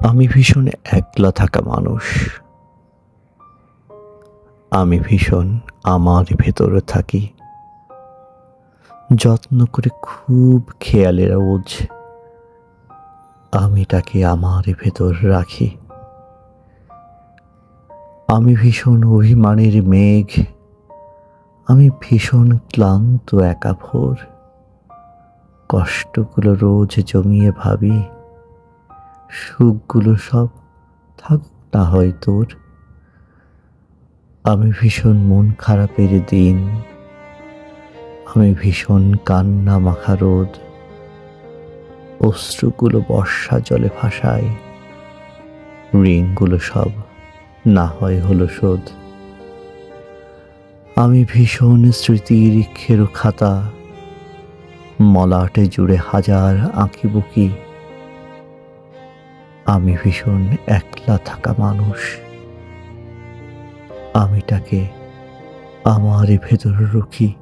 আমি ভীষণ একলা থাকা মানুষ। আমি ভীষণ আমার ভেতরে থাকি। যত্ন করে খুব খেয়ালে রোজ আমিটাকে আমার ভেতর রাখি। আমি ভীষণ অভিমানের মেঘ। আমি ভীষণ ক্লান্ত একা ভোর। কষ্টগুলো রোজ জমিয়ে ভাবি, সুখগুলো সব থাকুক না হয় তোর। আমি ভীষণ মন খারাপের দিন। আমি ভীষণ কান্না মাখা রোদ। অশ্রুগুলো বর্ষা জলে ভাসায়। ঋণগুলো সব না হয় হলো শোধ। আমি ভীষণ স্মৃতির খেরো খাতা। মলাটে জুড়ে হাজার আঁকিবুকি। আমি ভীষণ একলা থাকা মানুষ। আমিটাকে আমার ভেতর রুখি।